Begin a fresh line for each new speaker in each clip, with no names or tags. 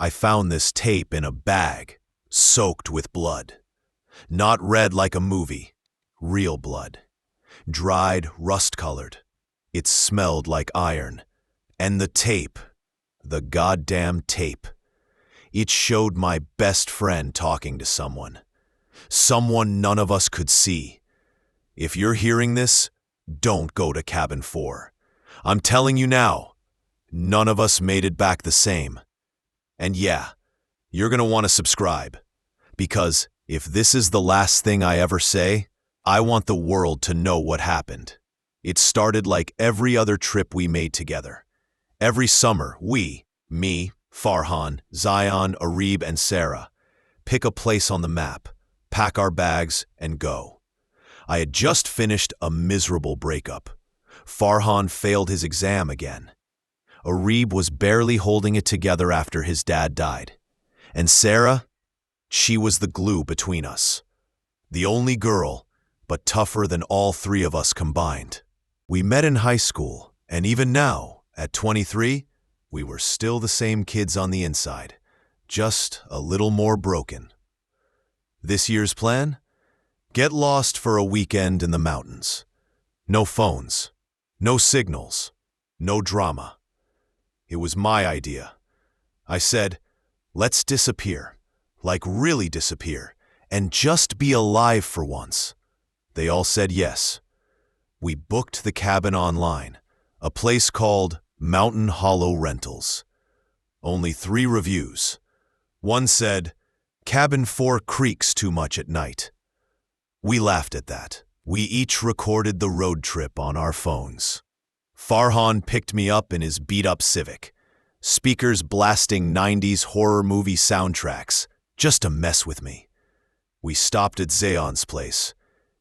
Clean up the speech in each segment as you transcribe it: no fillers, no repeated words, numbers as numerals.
I found this tape in a bag, soaked with blood. Not red like a movie, real blood. Dried, rust-colored. It smelled like iron. And the tape, the goddamn tape. It showed my best friend talking to someone. Someone none of us could see. If you're hearing this, don't go to Cabin 4. I'm telling you now, none of us made it back the same. And yeah, you're gonna want to subscribe. Because if this is the last thing I ever say, I want the world to know what happened. It started like every other trip we made together. Every summer, me, Farhan, Zion, Arib, and Sarah, pick a place on the map, pack our bags, and go. I had just finished a miserable breakup. Farhan failed his exam again. Arib was barely holding it together after his dad died. And Sarah, she was the glue between us. The only girl, but tougher than all three of us combined. We met in high school, and even now, at 23, we were still the same kids on the inside, just a little more broken. This year's plan? Get lost for a weekend in the mountains. No phones, no signals, no drama. It was my idea. I said, let's disappear, like really disappear, and just be alive for once. They all said yes. We booked the cabin online, a place called Mountain Hollow Rentals. Only 3 reviews. One said, Cabin 4 creaks too much at night. We laughed at that. We each recorded the road trip on our phones. Farhan picked me up in his beat-up Civic, speakers blasting 90s horror movie soundtracks, just to mess with me. We stopped at Zion's place.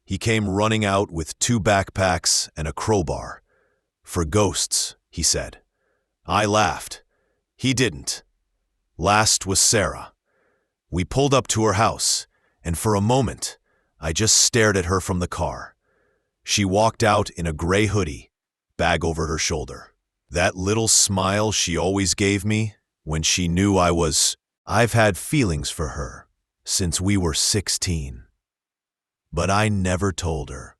He came running out with 2 backpacks and a crowbar. For ghosts, he said. I laughed. He didn't. Last was Sarah. We pulled up to her house, and for a moment, I just stared at her from the car. She walked out in a gray hoodie, bag over her shoulder. That little smile she always gave me when she knew I've had feelings for her since we were 16. But I never told her.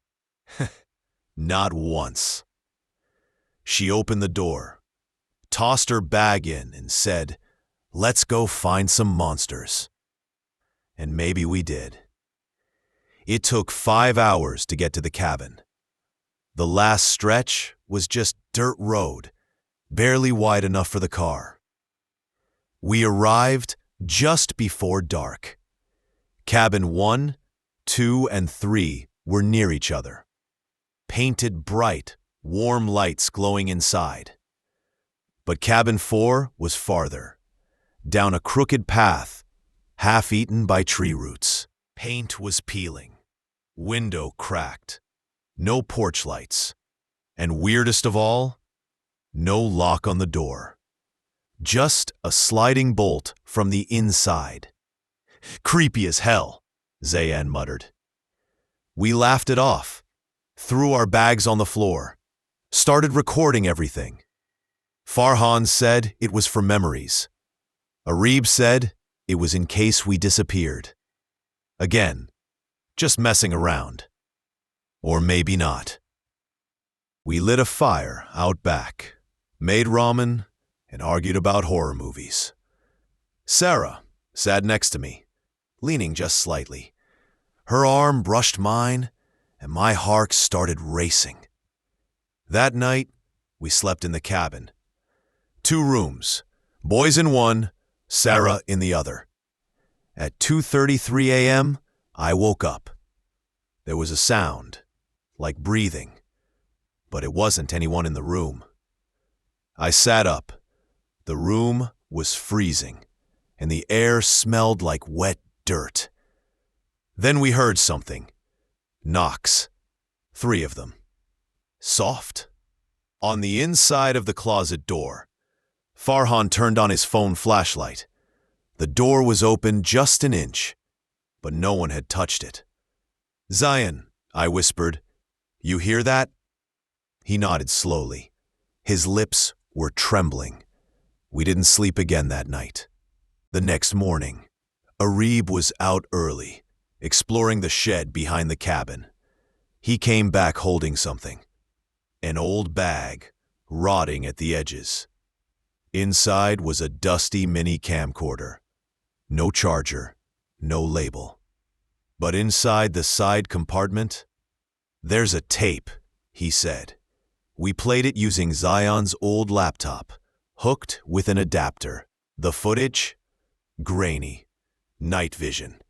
Not once. She opened the door, tossed her bag in, and said, let's go find some monsters. And maybe we did. It took 5 hours to get to the cabin. The last stretch was just dirt road, barely wide enough for the car. We arrived just before dark. Cabin 1, 2, and 3 were near each other, painted bright, warm lights glowing inside. But cabin 4 was farther, down a crooked path, half-eaten by tree roots. Paint was peeling, window cracked, no porch lights, and weirdest of all, no lock on the door. Just a sliding bolt from the inside. Creepy as hell, Zayan muttered. We laughed it off, threw our bags on the floor, started recording everything. Farhan said it was for memories. Arib said it was in case we disappeared. Again, just messing around. Or maybe not. We lit a fire out back, made ramen, and argued about horror movies. Sarah sat next to me, leaning just slightly. Her arm brushed mine, and my heart started racing. That night, we slept in the cabin. 2 rooms, boys in one, Sarah in the other. At 2:33 a.m., I woke up. There was a sound, like breathing, but it wasn't anyone in the room. I sat up. The room was freezing, and the air smelled like wet dirt. Then we heard something. Knocks. 3 of them. Soft. On the inside of the closet door. Farhan turned on his phone flashlight. The door was open just an inch, but no one had touched it. Zion, I whispered, you hear that? He nodded slowly. His lips were trembling. We didn't sleep again that night. The next morning, Arib was out early, exploring the shed behind the cabin. He came back holding something. An old bag, rotting at the edges. Inside was a dusty mini camcorder. No charger, no label. But inside the side compartment, "There's a tape," he said. "We played it using Zion's old laptop, hooked with an adapter. The footage? Grainy. Night vision.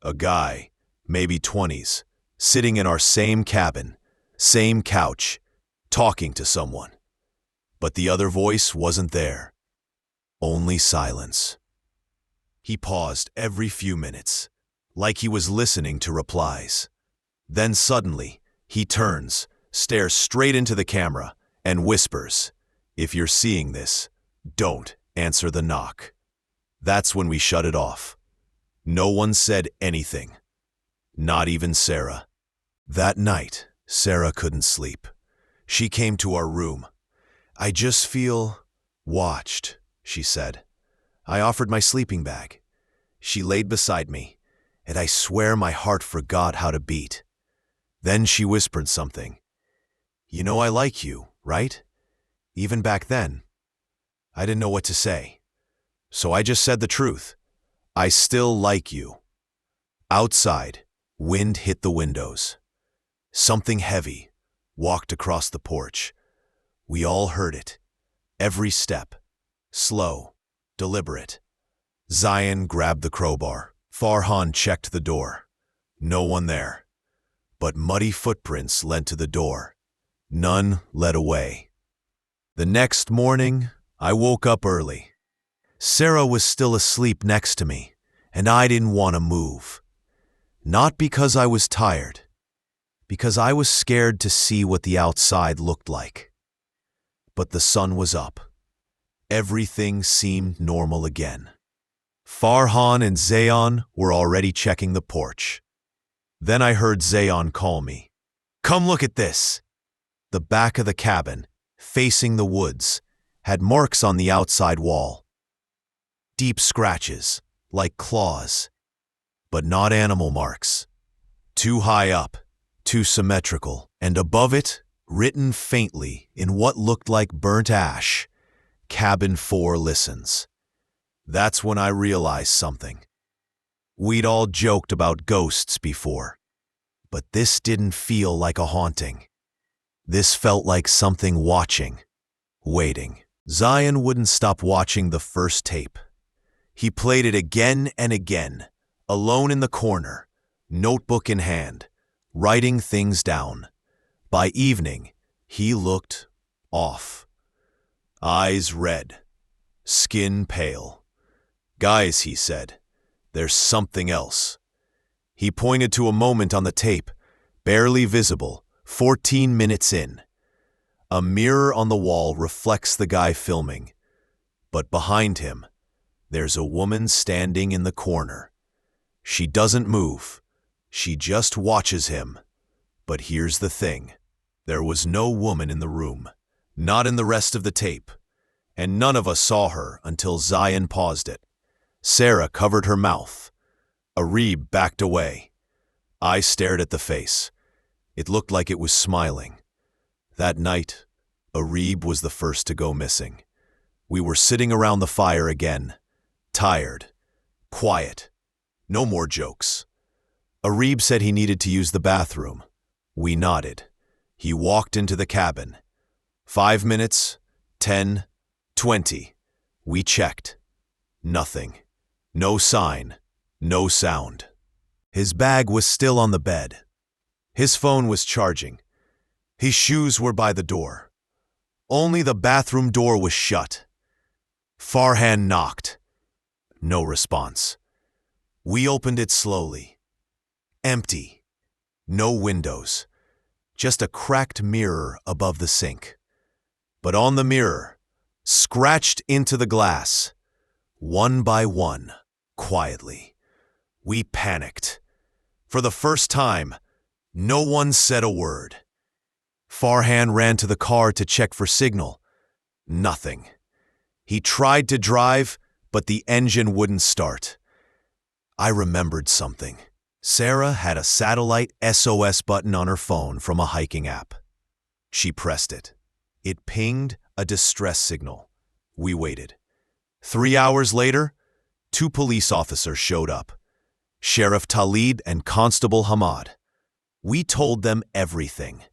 A guy, maybe 20s, sitting in our same cabin, same couch, talking to someone. But the other voice wasn't there. Only silence." He paused every few minutes, like he was listening to replies. Then suddenly, he turns, stares straight into the camera, and whispers, "If you're seeing this, don't answer the knock." That's when we shut it off. No one said anything. Not even Sarah. That night, Sarah couldn't sleep. She came to our room. "I just feel watched," she said. I offered my sleeping bag. She laid beside me, and I swear my heart forgot how to beat. Then she whispered something. "You know I like you, right? Even back then." I didn't know what to say. So I just said the truth. "I still like you." Outside, wind hit the windows. Something heavy walked across the porch. We all heard it. Every step. Slow, deliberate. Zion grabbed the crowbar. Farhan checked the door. No one there. But muddy footprints led to the door. None led away. The next morning, I woke up early. Sarah was still asleep next to me, and I didn't want to move. Not because I was tired, because I was scared to see what the outside looked like. But the sun was up. Everything seemed normal again. Farhan and Zayon were already checking the porch. Then I heard Zayon call me. "Come look at this." The back of the cabin, facing the woods, had marks on the outside wall. Deep scratches, like claws, but not animal marks. Too high up, too symmetrical, and above it, written faintly in what looked like burnt ash, "Cabin 4 listens." That's when I realized something. We'd all joked about ghosts before, but this didn't feel like a haunting. This felt like something watching, waiting. Zion wouldn't stop watching the first tape. He played it again and again, alone in the corner, notebook in hand, writing things down. By evening, he looked off. Eyes red, skin pale. "Guys," he said, "there's something else." He pointed to a moment on the tape, barely visible, 14 minutes in. A mirror on the wall reflects the guy filming, but behind him, there's a woman standing in the corner. She doesn't move. She just watches him. But here's the thing. There was no woman in the room, not in the rest of the tape, and none of us saw her until Zion paused it. Sarah covered her mouth. Arib backed away. I stared at the face. It looked like it was smiling. That night, Arib was the first to go missing. We were sitting around the fire again, tired, quiet, no more jokes. Arib said he needed to use the bathroom. We nodded. He walked into the cabin. 5 minutes, 10, 20. We checked. Nothing. No sign. No sound. His bag was still on the bed. His phone was charging. His shoes were by the door. Only the bathroom door was shut. Farhan knocked. No response. We opened it slowly. Empty. No windows. Just a cracked mirror above the sink. But on the mirror, scratched into the glass, one by one, quietly, we panicked. For the first time, no one said a word. Farhan ran to the car to check for signal. Nothing. He tried to drive, but the engine wouldn't start. I remembered something. Sarah had a satellite SOS button on her phone from a hiking app. She pressed it. It pinged a distress signal. We waited. 3 hours later, 2 police officers showed up. Sheriff Talib and Constable Hamad. We told them everything.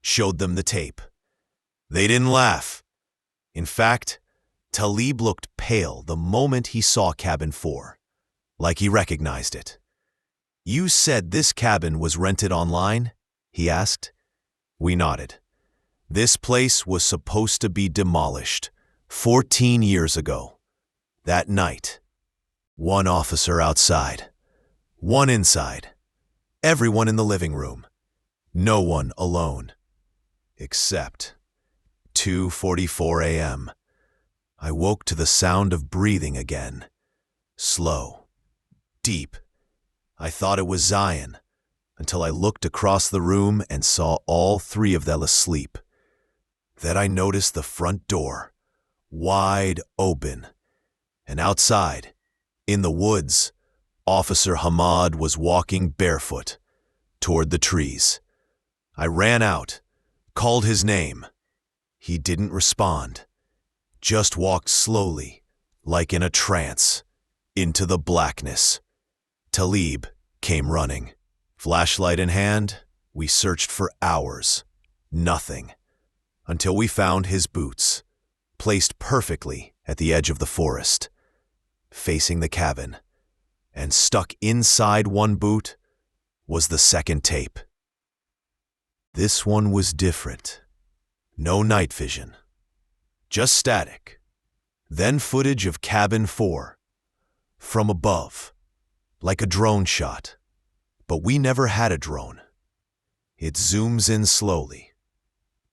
Showed them the tape. They didn't laugh. In fact, Talib looked pale the moment he saw cabin 4, like he recognized it. "You said this cabin was rented online?" he asked. We nodded. This place was supposed to be demolished 14 years ago. That night, 1 officer outside, 1 inside, everyone in the living room, no one alone. Except 2:44 a.m. I woke to the sound of breathing again. Slow, deep. I thought it was Zion, until I looked across the room and saw all 3 of them asleep. Then I noticed the front door, wide open, and outside, in the woods, Officer Hamad was walking barefoot toward the trees. I ran out, called his name. He didn't respond, just walked slowly, like in a trance, into the blackness. Talib came running. Flashlight in hand, we searched for hours. Nothing. Until we found his boots, placed perfectly at the edge of the forest, facing the cabin, and stuck inside one boot was the second tape. This one was different. No night vision. Just static. Then footage of cabin 4. From above. Like a drone shot. But we never had a drone. It zooms in slowly.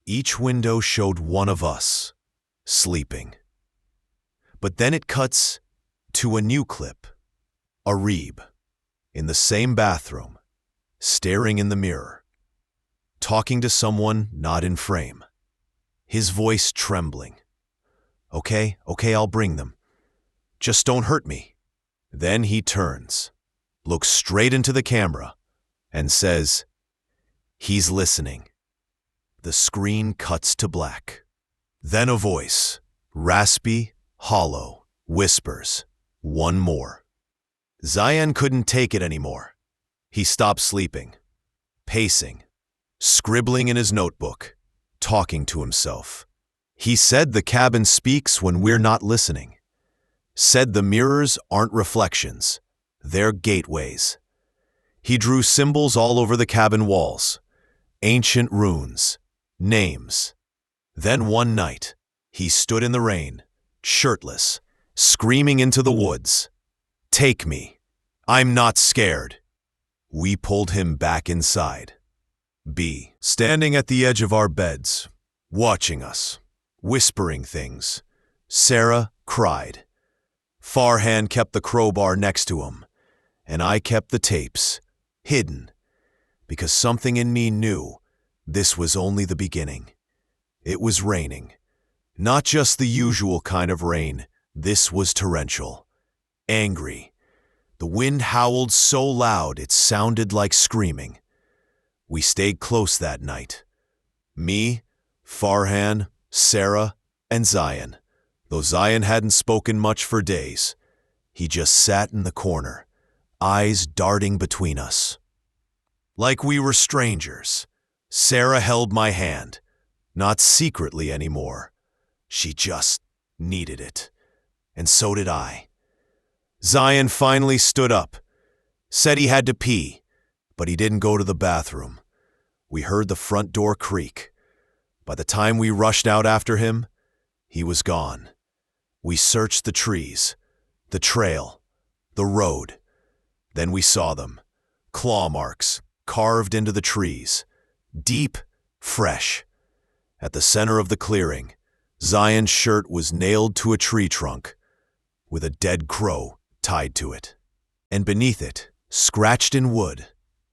Each window showed one of us, sleeping. But then it cuts to a new clip. A Reeb, in the same bathroom, staring in the mirror, talking to someone not in frame. His voice trembling. Okay, I'll bring them. Just don't hurt me." Then he turns, looks straight into the camera, and says, "He's listening." The screen cuts to black. Then a voice, raspy, hollow, whispers, "One more." Zion couldn't take it anymore. He stopped sleeping, pacing, scribbling in his notebook, talking to himself. He said the cabin speaks when we're not listening. Said the mirrors aren't reflections, they're gateways. He drew symbols all over the cabin walls, ancient runes, names. Then one night, he stood in the rain, shirtless, screaming into the woods, "Take me. I'm not scared." We pulled him back inside. B, standing at the edge of our beds, watching us, whispering things. Sarah cried. Farhan kept the crowbar next to him, and I kept the tapes, hidden, because something in me knew this was only the beginning. It was raining. Not just the usual kind of rain, this was torrential. Angry. The wind howled so loud it sounded like screaming. We stayed close that night. Me, Farhan, Sarah, and Zion. Though Zion hadn't spoken much for days, he just sat in the corner, eyes darting between us. Like we were strangers, Sarah held my hand, not secretly anymore. She just needed it, and so did I. Zion finally stood up, said he had to pee, but he didn't go to the bathroom. We heard the front door creak. By the time we rushed out after him, he was gone. We searched the trees, the trail, the road. Then we saw them, claw marks carved into the trees, deep, fresh. At the center of the clearing, Zion's shirt was nailed to a tree trunk, with a dead crow tied to it. And beneath it, scratched in wood,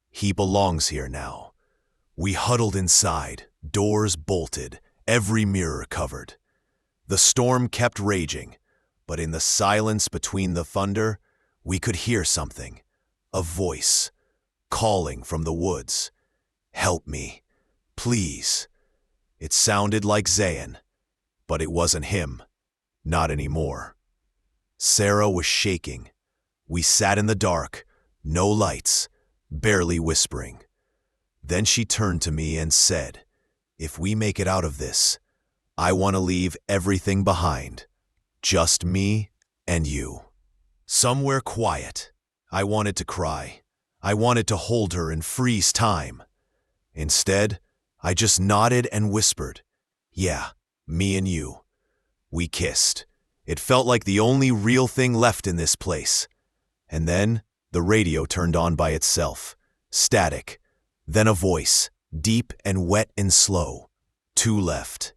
"He belongs here now." We huddled inside, doors bolted, every mirror covered. The storm kept raging, But in the silence between the thunder, we could hear something, a voice, calling from the woods. "Help me, please." It sounded like Zayn, but it wasn't him, not anymore. Sarah was shaking. We sat in the dark, no lights, barely whispering. Then she turned to me and said, "If we make it out of this, I want to leave everything behind. Just me and you. Somewhere quiet." I wanted to cry. I wanted to hold her and freeze time. Instead, I just nodded and whispered, "Yeah, me and you." We kissed. It felt like the only real thing left in this place. And then the radio turned on by itself. Static. Then a voice, deep and wet and slow. Two left.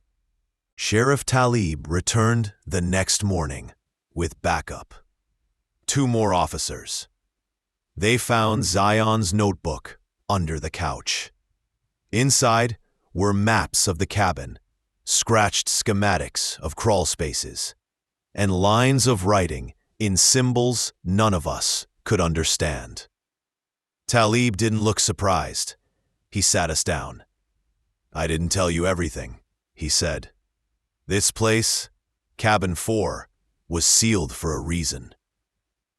Sheriff Talib returned the next morning with backup. Two more officers. They found Zion's notebook under the couch. Inside were maps of the cabin, scratched schematics of crawl spaces, and lines of writing in symbols none of us could understand. Talib didn't look surprised. He sat us down. "I didn't tell you everything," he said. "This place, Cabin 4, was sealed for a reason."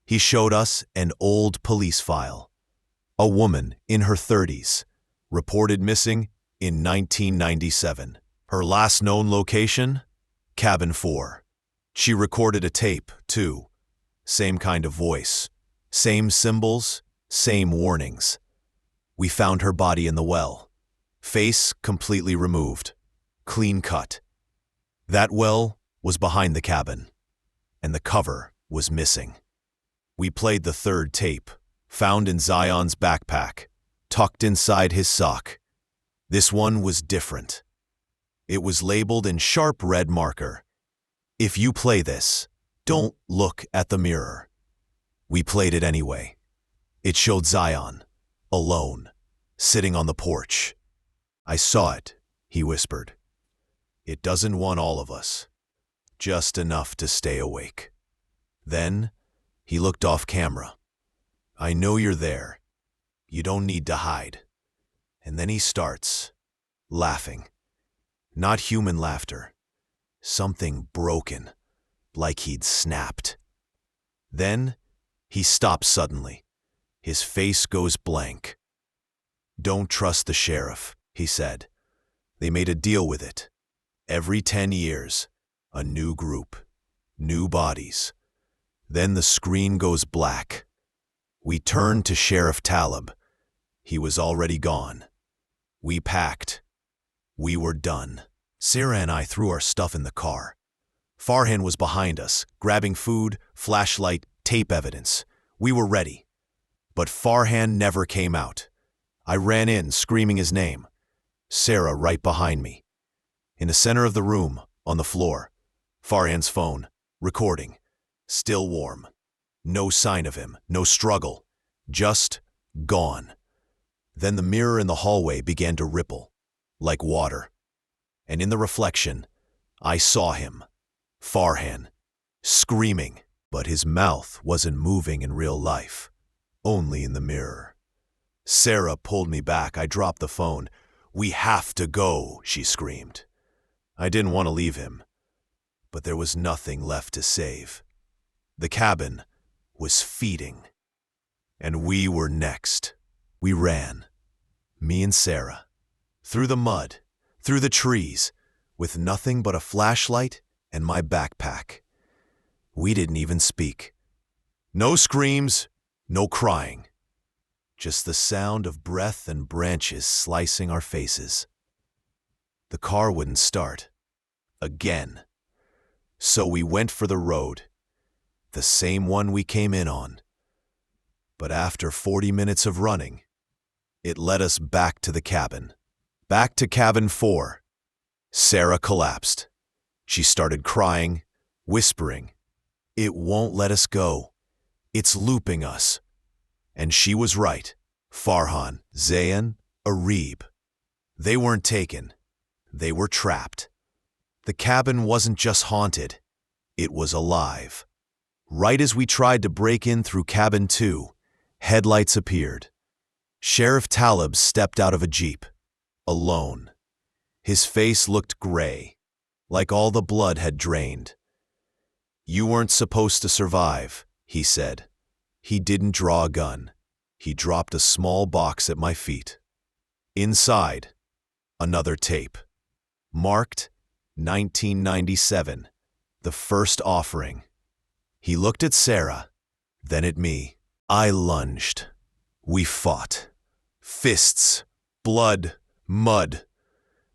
He showed us an old police file. A woman in her 30s, reported missing in 1997. Her last known location? Cabin 4. She recorded a tape, too. Same kind of voice, same symbols, same warnings. We found her body in the well. Face completely removed, clean cut. That well was behind the cabin, and the cover was missing. We played the third tape, found in Zion's backpack, tucked inside his sock. This one was different. It was labeled in sharp red marker. "If you play this, don't look at the mirror." We played it anyway. It showed Zion, alone, sitting on the porch. "I saw it," he whispered. "It doesn't want all of us, just enough to stay awake." Then he looked off camera. "I know you're there. You don't need to hide." And then he starts laughing. Not human laughter. Something broken, like he'd snapped. Then he stops suddenly. His face goes blank. "Don't trust the sheriff," he said. "They made a deal with it. Every 10 years, a new group, new bodies." Then the screen goes black. We turned to Sheriff Talib. He was already gone. We packed. We were done. Sarah and I threw our stuff in the car. Farhan was behind us, grabbing food, flashlight, tape evidence. We were ready. But Farhan never came out. I ran in, screaming his name. Sarah right behind me. In the center of the room, on the floor, Farhan's phone, recording. Still warm. No sign of him, no struggle. Just gone. Then the mirror in the hallway began to ripple, like water. And in the reflection, I saw him, Farhan, screaming, but his mouth wasn't moving in real life, only in the mirror. Sarah pulled me back. I dropped the phone. "We have to go," she screamed. I didn't want to leave him, but there was nothing left to save. The cabin was feeding, and we were next. We ran, me and Sarah, through the mud, through the trees, with nothing but a flashlight and my backpack. We didn't even speak. No screams, no crying. Just the sound of breath and branches slicing our faces. The car wouldn't start. Again. So we went for the road. The same one we came in on. But after 40 minutes of running, it led us back to the cabin. Back to Cabin 4. Sarah collapsed. She started crying, whispering, "It won't let us go. It's looping us." And she was right. Farhan, Zayn, Arib. They weren't taken. They were trapped. The cabin wasn't just haunted. It was alive. Right as we tried to break in through cabin 2, headlights appeared. Sheriff Taleb stepped out of a Jeep, alone. His face looked gray, like all the blood had drained. "You weren't supposed to survive," he said. He didn't draw a gun. He dropped a small box at my feet. Inside, another tape. Marked 1997, the first offering. He looked at Sarah, then at me. I lunged. We fought. Fists, blood, mud.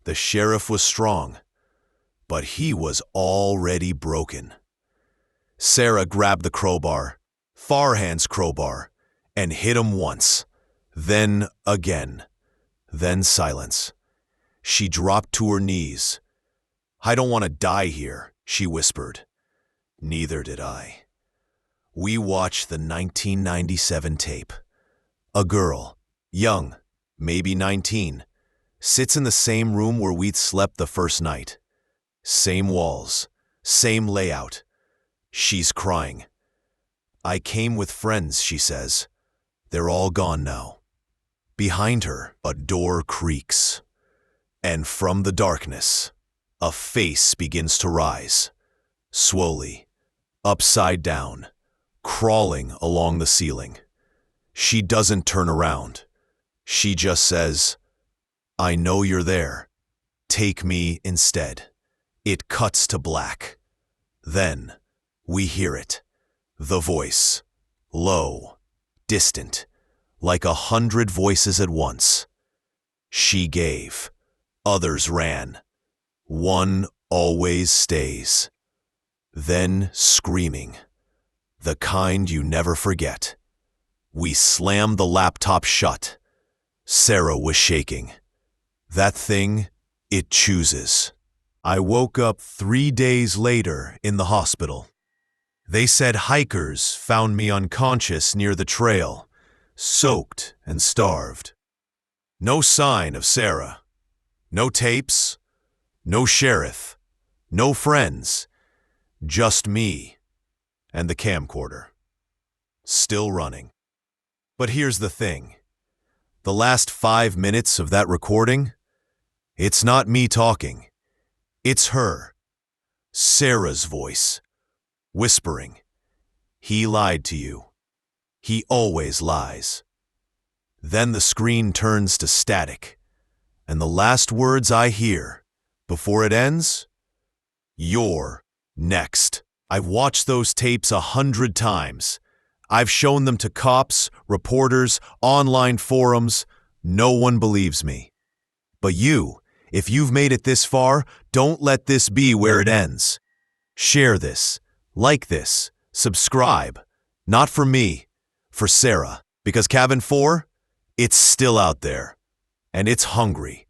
The sheriff was strong, but he was already broken. Sarah grabbed the crowbar, Farhan's crowbar, and hit him once, then again, then silence. She dropped to her knees. "I don't want to die here," she whispered. Neither did I. We watched the 1997 tape. A girl, young, maybe 19, sits in the same room where we'd slept the first night. Same walls, same layout. She's crying. "I came with friends," she says. "They're all gone now." Behind her, a door creaks. And from the darkness, a face begins to rise. Slowly, upside down, crawling along the ceiling. She doesn't turn around. She just says, "I know you're there. Take me instead." It cuts to black. Then we hear it. The voice. Low, distant, like 100 voices at once. She gave. Others ran. One always stays. Then screaming. The kind you never forget. We slammed the laptop shut. Sarah was shaking. That thing, it chooses. I woke up 3 days later in the hospital. They said hikers found me unconscious near the trail, soaked and starved. No sign of Sarah. No tapes. No sheriff. No friends. Just me and the camcorder. Still running. But here's the thing. The last 5 minutes of that recording, it's not me talking. It's her. Sarah's voice. Whispering. "He lied to you. He always lies." Then the screen turns to static, and the last words I hear, before it ends, "You're next." I've watched those tapes 100 times. I've shown them to cops, reporters, online forums. No one believes me. But you, if you've made it this far, don't let this be where it ends. Share this. Like this, subscribe, not for me, for Sarah, because Cabin 4, it's still out there, and it's hungry.